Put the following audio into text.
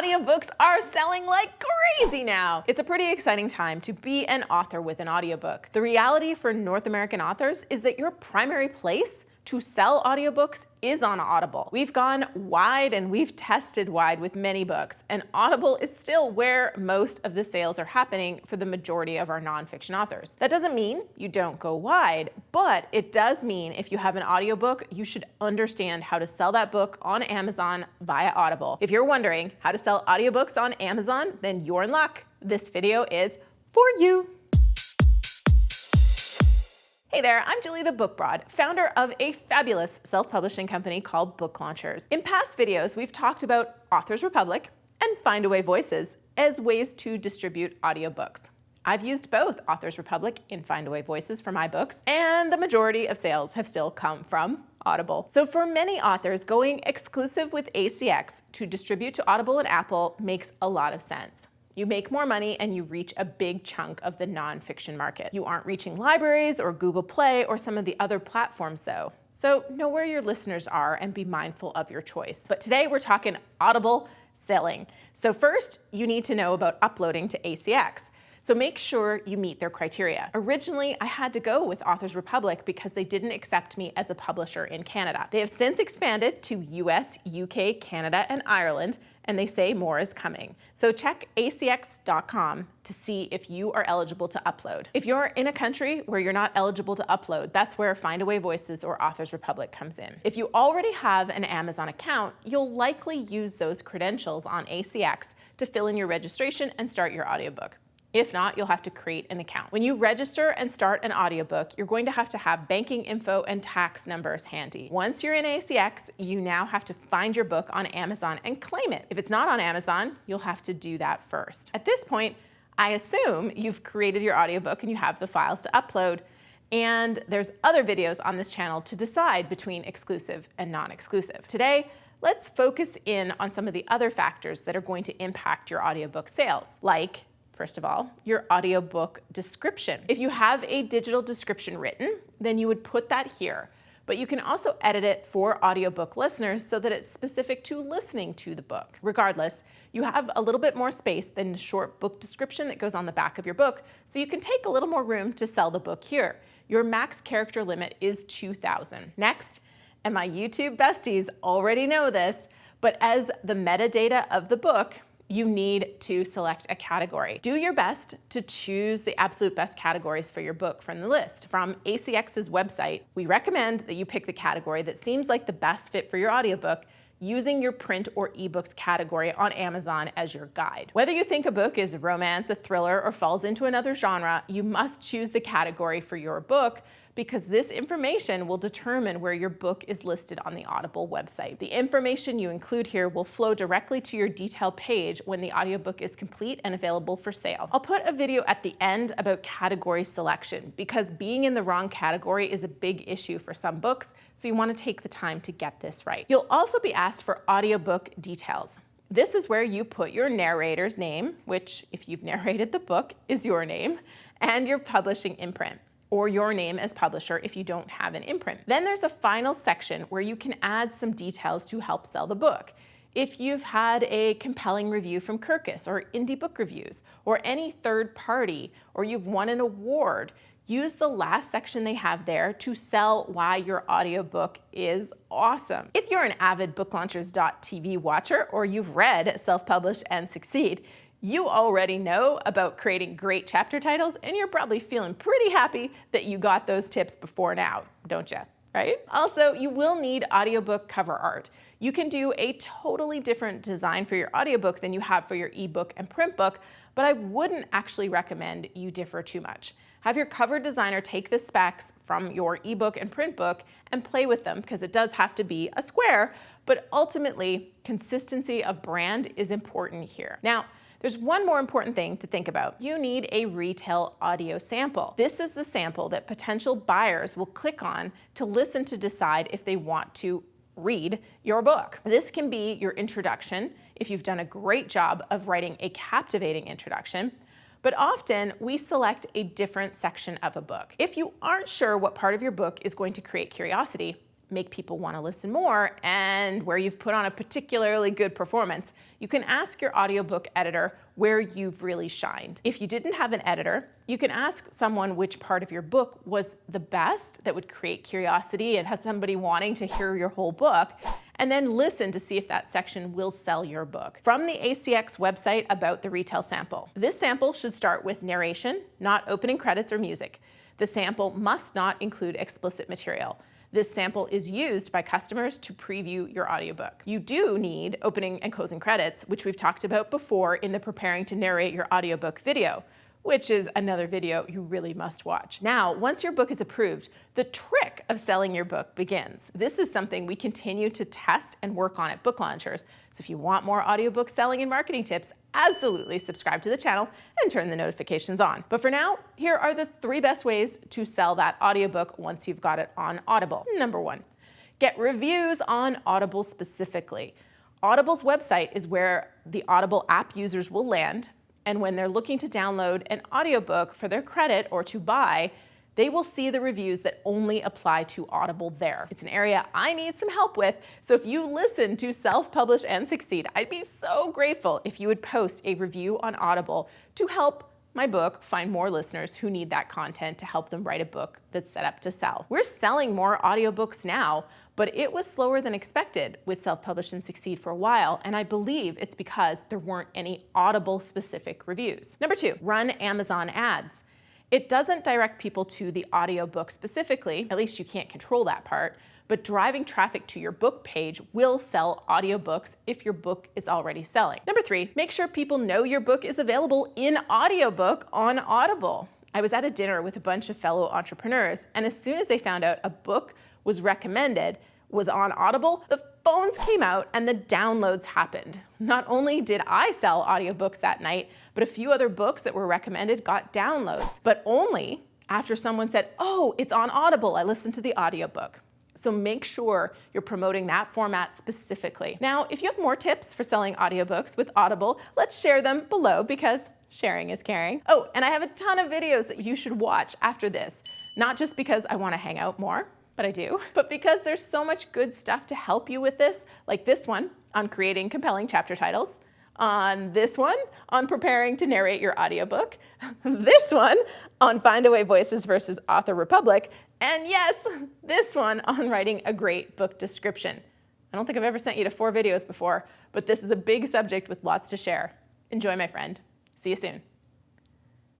Audiobooks are selling like crazy now. It's a pretty exciting time to be an author with an audiobook. The reality for North American authors is that your primary place to sell audiobooks is on Audible. We've gone wide and we've tested wide with many books, and Audible is still where most of the sales are happening for the majority of our nonfiction authors. That doesn't mean you don't go wide, but it does mean if you have an audiobook, you should understand how to sell that book on Amazon via Audible. If you're wondering how to sell audiobooks on Amazon, then you're in luck. This video is for you. Hey there, I'm Julie the Book Broad, founder of a fabulous self-publishing company called Book Launchers. In past videos, we've talked about Authors Republic and Findaway Voices as ways to distribute audiobooks. I've used both Authors Republic and Findaway Voices for my books, and the majority of sales have still come from Audible. So for many authors, going exclusive with ACX to distribute to Audible and Apple makes a lot of sense. You make more money and you reach a big chunk of the nonfiction market. You aren't reaching libraries or Google Play or some of the other platforms though. So know where your listeners are and be mindful of your choice. But today we're talking Audible selling. So first, you need to know about uploading to ACX. So make sure you meet their criteria. Originally, I had to go with Authors Republic because they didn't accept me as a publisher in Canada. They have since expanded to US, UK, Canada, and Ireland, and they say more is coming. So check acx.com to see if you are eligible to upload. If you're in a country where you're not eligible to upload, that's where Findaway Voices or Authors Republic comes in. If you already have an Amazon account, you'll likely use those credentials on ACX to fill in your registration and start your audiobook. If not, you'll have to create an account. When you register and start an audiobook, you're going to have banking info and tax numbers handy. Once you're in ACX, you now have to find your book on Amazon and claim it. If it's not on Amazon, you'll have to do that first. At this point, I assume you've created your audiobook and you have the files to upload, and there's other videos on this channel to decide between exclusive and non-exclusive. Today, let's focus in on some of the other factors that are going to impact your audiobook sales, like first of all, your audiobook description. If you have a digital description written, then you would put that here. But you can also edit it for audiobook listeners so that it's specific to listening to the book. Regardless, you have a little bit more space than the short book description that goes on the back of your book, so you can take a little more room to sell the book here. Your max character limit is 2,000. Next, and my YouTube besties already know this, but as the metadata of the book, you need to select a category. Do your best to choose the absolute best categories for your book from the list. From ACX's website, we recommend that you pick the category that seems like the best fit for your audiobook, using your print or ebooks category on Amazon as your guide. Whether you think a book is romance, a thriller, or falls into another genre, you must choose the category for your book because this information will determine where your book is listed on the Audible website. The information you include here will flow directly to your detail page when the audiobook is complete and available for sale. I'll put a video at the end about category selection because being in the wrong category is a big issue for some books, so you want to take the time to get this right. You'll also be asked for audiobook details. This is where you put your narrator's name, which if you've narrated the book is your name, and your publishing imprint, or your name as publisher if you don't have an imprint. Then there's a final section where you can add some details to help sell the book. If you've had a compelling review from Kirkus or Indie Book Reviews or any third party, or you've won an award, use the last section they have there to sell why your audiobook is awesome. If you're an avid booklaunchers.tv watcher or you've read Self-Publish and Succeed, you already know about creating great chapter titles, and you're probably feeling pretty happy that you got those tips before now, don't you? Right? Also, you will need audiobook cover art. You can do a totally different design for your audiobook than you have for your ebook and print book, but I wouldn't actually recommend you differ too much. Have your cover designer take the specs from your ebook and print book and play with them because it does have to be a square, but ultimately, consistency of brand is important here. Now, there's one more important thing to think about. You need a retail audio sample. This is the sample that potential buyers will click on to listen to decide if they want to read your book. This can be your introduction if you've done a great job of writing a captivating introduction, but often we select a different section of a book. If you aren't sure what part of your book is going to create curiosity, make people want to listen more and where you've put on a particularly good performance, you can ask your audiobook editor where you've really shined. If you didn't have an editor, you can ask someone which part of your book was the best, that would create curiosity and have somebody wanting to hear your whole book, and then listen to see if that section will sell your book. From the ACX website about the retail sample. This sample should start with narration, not opening credits or music. The sample must not include explicit material. This sample is used by customers to preview your audiobook. You do need opening and closing credits, which we've talked about before in the Preparing to Narrate Your Audiobook video, which is another video you really must watch. Now, once your book is approved, the trick of selling your book begins. This is something we continue to test and work on at Book Launchers. So if you want more audiobook selling and marketing tips, absolutely subscribe to the channel and turn the notifications on. But for now, here are the 3 best ways to sell that audiobook once you've got it on Audible. Number 1, get reviews on Audible specifically. Audible's website is where the Audible app users will land, and when they're looking to download an audiobook for their credit or to buy, they will see the reviews that only apply to Audible there. It's an area I need some help with, so if you listen to Self-Publish and Succeed, I'd be so grateful if you would post a review on Audible to help my book find more listeners who need that content to help them write a book that's set up to sell. We're selling more audiobooks now, but it was slower than expected with Self-Publish and Succeed for a while, and I believe it's because there weren't any Audible-specific reviews. Number 2, run Amazon ads. It doesn't direct people to the audiobook specifically, at least you can't control that part, but driving traffic to your book page will sell audiobooks if your book is already selling. Number 3, make sure people know your book is available in audiobook on Audible. I was at a dinner with a bunch of fellow entrepreneurs, and as soon as they found out a book was recommended, was on Audible, the phones came out and the downloads happened. Not only did I sell audiobooks that night, but a few other books that were recommended got downloads, but only after someone said, "Oh, it's on Audible, I listened to the audiobook." So make sure you're promoting that format specifically. Now, if you have more tips for selling audiobooks with Audible, let's share them below because sharing is caring. Oh, and I have a ton of videos that you should watch after this, not just because I want to hang out more, but I do, but because there's so much good stuff to help you with this, like this one on creating compelling chapter titles, on this one on preparing to narrate your audiobook, this one on Find Away Voices versus Author Republic, and yes, this one on writing a great book description. I don't think I've ever sent you to 4 videos before, but this is a big subject with lots to share. Enjoy, my friend. See you soon.